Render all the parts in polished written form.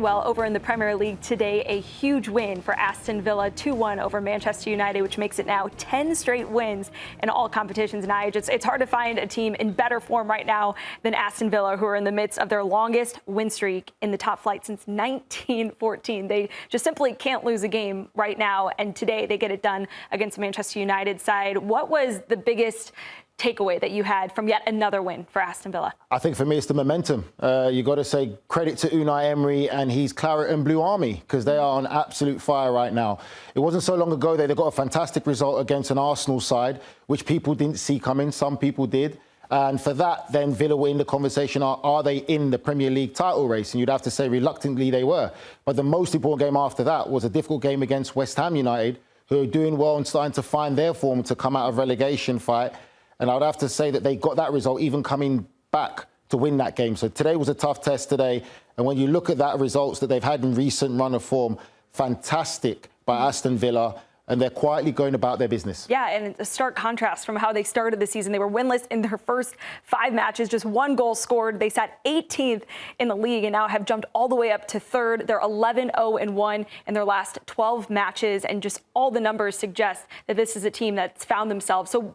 Well, over in the Premier League today, a huge win for Aston Villa, 2-1 over Manchester United, which makes it now 10 straight wins in all competitions. Nigel, it's hard to find a team in better form right now than Aston Villa, who are in the midst of their longest win streak in the top flight since 1914. They just simply can't lose a game right now, and today they get it done against the Manchester United side. What was the biggest takeaway that you had from yet another win for Aston Villa? I think for me it's the momentum. You got to say credit to Unai Emery and his Claret and Blue Army, because they are on absolute fire right now. It wasn't so long ago they got a fantastic result against an Arsenal side, which people didn't see coming. Some people did. And for that, then Villa were in the conversation, are they in the Premier League title race? And you'd have to say reluctantly they were. But the most important game after that was a difficult game against West Ham United, who are doing well and starting to find their form to come out of relegation fight. And I would have to say that they got that result even coming back to win that game. So today was a tough test today. And when you look at that results that they've had in recent run of form, fantastic by Aston Villa. And they're quietly going about their business. Yeah, and a stark contrast from how they started the season. They were winless in their first 5 matches, just 1 goal scored. They sat 18th in the league and now have jumped all the way up to 3rd. They're 11-0-1 in their last 12 matches. And just all the numbers suggest that this is a team that's found themselves. So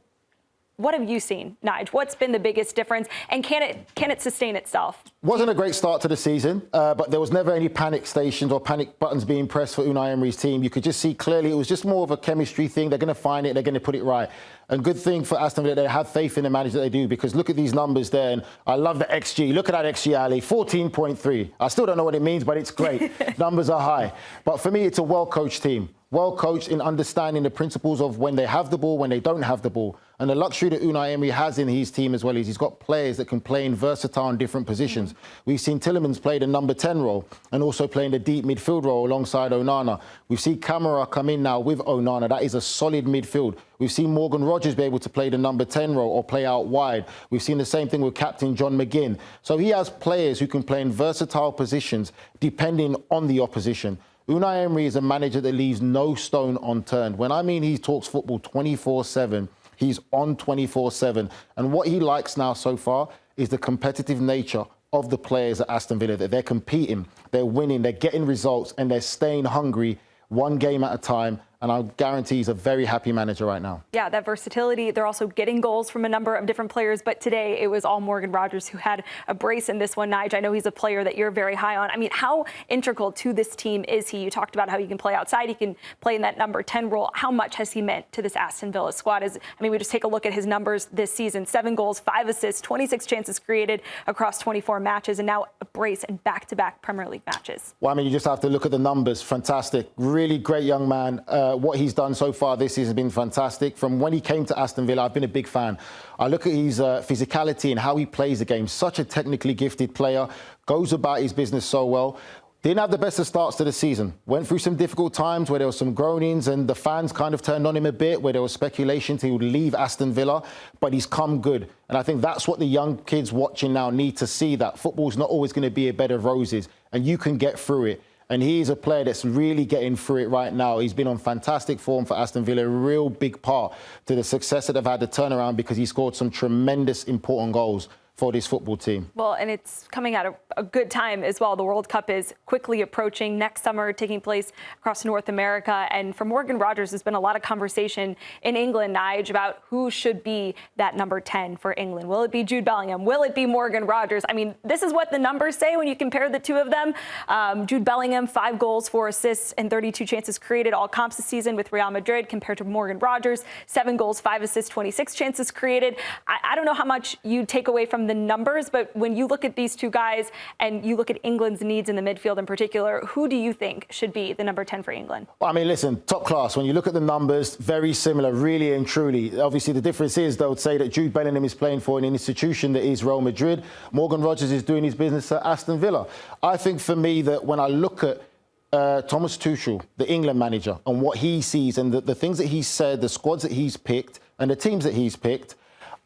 what have you seen, Nigel? What's been the biggest difference, and can it sustain itself? Wasn't a great start to the season, but there was never any panic stations or panic buttons being pressed for Unai Emery's team. You could just see clearly it was just more of a chemistry thing. They're going to find it, they're going to put it right. And good thing for Aston Villa, they have faith in the manager that they do, because look at these numbers there, and I love the XG. Look at that XG, Ali, 14.3. I still don't know what it means, but it's great. Numbers are high. But for me, it's a well-coached team. Well coached in understanding the principles of when they have the ball, when they don't have the ball. And the luxury that Unai Emery has in his team as well is he's got players that can play in versatile and different positions. We've seen Tielemans play the number 10 role and also playing the deep midfield role alongside Onana. We've seen Camara come in now with Onana. That is a solid midfield. We've seen Morgan Rodgers be able to play the number 10 role or play out wide. We've seen the same thing with captain John McGinn. So he has players who can play in versatile positions depending on the opposition. Unai Emery is a manager that leaves no stone unturned. When I mean he talks football 24/7, he's on 24/7. And what he likes now so far is the competitive nature of the players at Aston Villa, that they're competing, they're winning, they're getting results, and they're staying hungry one game at a time. And I guarantee he's a very happy manager right now. Yeah, that versatility. They're also getting goals from a number of different players. But today it was all Morgan Rodgers who had a brace in this one. Nigel, I know he's a player that you're very high on. I mean, how integral to this team is he? You talked about how he can play outside. He can play in that number 10 role. How much has he meant to this Aston Villa squad? We just take a look at his numbers this season. 7 goals, 5 assists, 26 chances created across 24 matches, and now a brace in back-to-back Premier League matches. Well, you just have to look at the numbers. Fantastic. Really great young man. What he's done so far this season has been fantastic. From when he came to Aston Villa, I've been a big fan. I look at his physicality and how he plays the game. Such a technically gifted player, goes about his business so well. Didn't have the best of starts to the season. Went through some difficult times where there were some groanings and the fans kind of turned on him a bit, where there was speculation he would leave Aston Villa, but he's come good. And I think that's what the young kids watching now need to see, that football's not always going to be a bed of roses and you can get through it. And he is a player that's really getting through it right now. He's been on fantastic form for Aston Villa, a real big part to the success that they've had, the turnaround, because he scored some tremendous important goals for this football team. Well, and it's coming at a good time as well. The World Cup is quickly approaching, next summer taking place across North America. And for Morgan Rodgers, there's been a lot of conversation in England, Nigel, about who should be that number 10 for England. Will it be Jude Bellingham? Will it be Morgan Rodgers? I mean, this is what the numbers say when you compare the two of them. Jude Bellingham, 5 goals, 4 assists, and 32 chances created all comps this season with Real Madrid, compared to Morgan Rodgers, 7 goals, 5 assists, 26 chances created. I don't know how much you take away from the numbers, but when you look at these two guys and you look at England's needs in the midfield in particular, who do you think should be the number 10 for England? Well, listen, top class. When you look at the numbers, very similar, really and truly. Obviously, the difference is they would say that Jude Bellingham is playing for an institution that is Real Madrid. Morgan Rodgers is doing his business at Aston Villa. I think for me that when I look at Thomas Tuchel, the England manager, and what he sees and the things that he's said, the squads that he's picked and the teams that he's picked,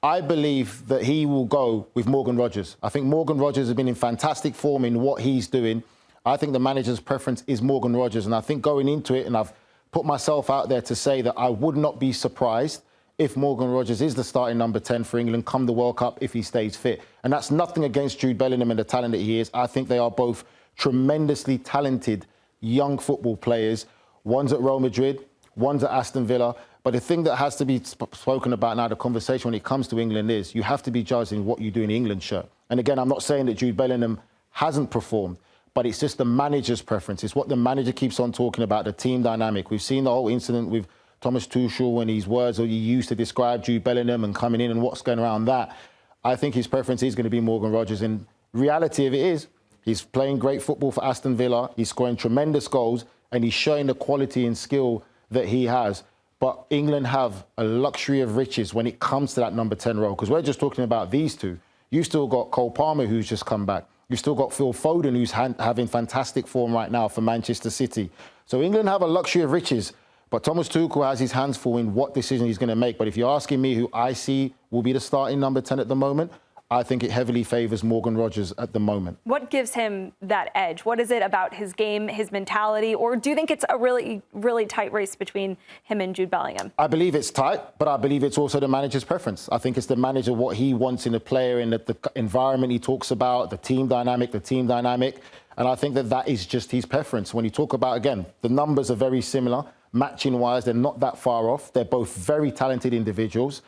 I believe that he will go with Morgan Rodgers. I think Morgan Rodgers has been in fantastic form in what he's doing. I think the manager's preference is Morgan Rodgers. And I think going into it, and I've put myself out there to say that I would not be surprised if Morgan Rodgers is the starting number 10 for England come the World Cup if he stays fit. And that's nothing against Jude Bellingham and the talent that he is. I think they are both tremendously talented young football players. One's at Real Madrid, one's at Aston Villa. But the thing that has to be spoken about now, the conversation when it comes to England is you have to be judged in what you do in the England shirt. And again, I'm not saying that Jude Bellingham hasn't performed, but it's just the manager's preference. It's what the manager keeps on talking about, the team dynamic. We've seen the whole incident with Thomas Tuchel and his words that he used to describe Jude Bellingham and coming in and what's going around that. I think his preference is going to be Morgan Rodgers. And reality of it is, he's playing great football for Aston Villa. He's scoring tremendous goals and he's showing the quality and skill that he has. But England have a luxury of riches when it comes to that number 10 role, because we're just talking about these two. You've still got Cole Palmer, who's just come back. You've still got Phil Foden, who's having fantastic form right now for Manchester City. So England have a luxury of riches, but Thomas Tuchel has his hands full in what decision he's going to make. But if you're asking me who I see will be the starting number 10 at the moment, I think it heavily favours Morgan Rodgers at the moment. What gives him that edge? What is it about his game, his mentality? Or do you think it's a really, really tight race between him and Jude Bellingham? I believe it's tight, but I believe it's also the manager's preference. I think it's the manager, what he wants in a player, in the environment he talks about, the team dynamic. And I think that is just his preference. When you talk about, again, the numbers are very similar. Matching-wise, they're not that far off. They're both very talented individuals.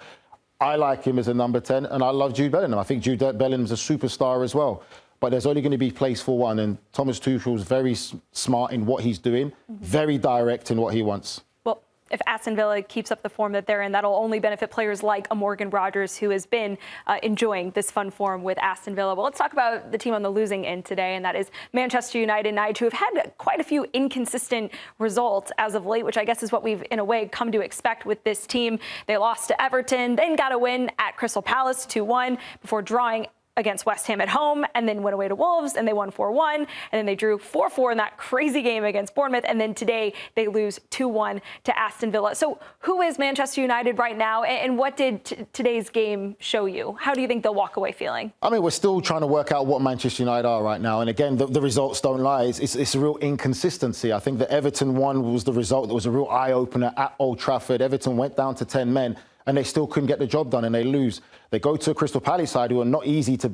I like him as a number 10, and I love Jude Bellingham. I think Jude Bellingham's a superstar as well. But there's only going to be place for one, and Thomas Tuchel's very smart in what he's doing, very direct in what he wants. Well, if Aston Villa keeps up the form that they're in, that'll only benefit players like a Morgan Rodgers, who has been enjoying this fun form with Aston Villa. Well, let's talk about the team on the losing end today, and that is Manchester United, Nigel, who have had quite a few inconsistent results as of late, which I guess is what we've, in a way, come to expect with this team. They lost to Everton, then got a win at Crystal Palace 2-1 before drawing against West Ham at home, and then went away to Wolves, and they won 4-1, and then they drew 4-4 in that crazy game against Bournemouth, and then today they lose 2-1 to Aston Villa. So who is Manchester United right now, and what did today's game show you? How do you think they'll walk away feeling? I mean, we're still trying to work out what Manchester United are right now, and again, the results don't lie. It's a real inconsistency. I think the Everton one was the result that was a real eye-opener at Old Trafford. Everton went down to 10 men, and they still couldn't get the job done, and they lose. They go to a Crystal Palace side who are not easy to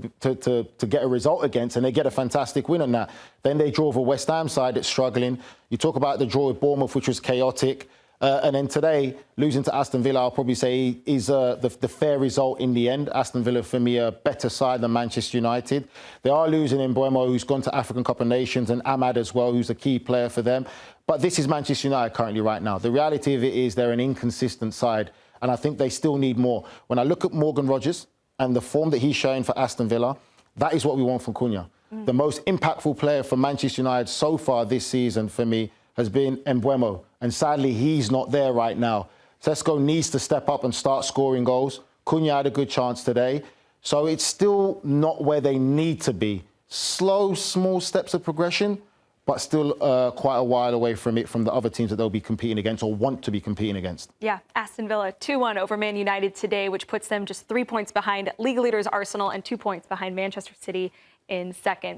get a result against, and they get a fantastic win on that. Then they draw with a West Ham side that's struggling. You talk about the draw with Bournemouth, which was chaotic. And then today, losing to Aston Villa, I'll probably say is the fair result in the end. Aston Villa, for me, a better side than Manchester United. They are losing in Mbeumo, who's gone to African Cup of Nations, and Ahmad as well, who's a key player for them. But this is Manchester United currently right now. The reality of it is they're an inconsistent side, and I think they still need more. When I look at Morgan Rodgers and the form that he's showing for Aston Villa, that is what we want from Cunha. The most impactful player for Manchester United so far this season for me has been Mbeumo, and sadly he's not there right now. Sesko needs to step up and start scoring goals. Cunha had a good chance today, so it's still not where they need to be. Slow, small steps of progression, but still quite a while away from it, from the other teams that they'll be competing against or want to be competing against. Yeah, Aston Villa 2-1 over Man United today, which puts them just 3 points behind league leaders Arsenal and 2 points behind Manchester City in second.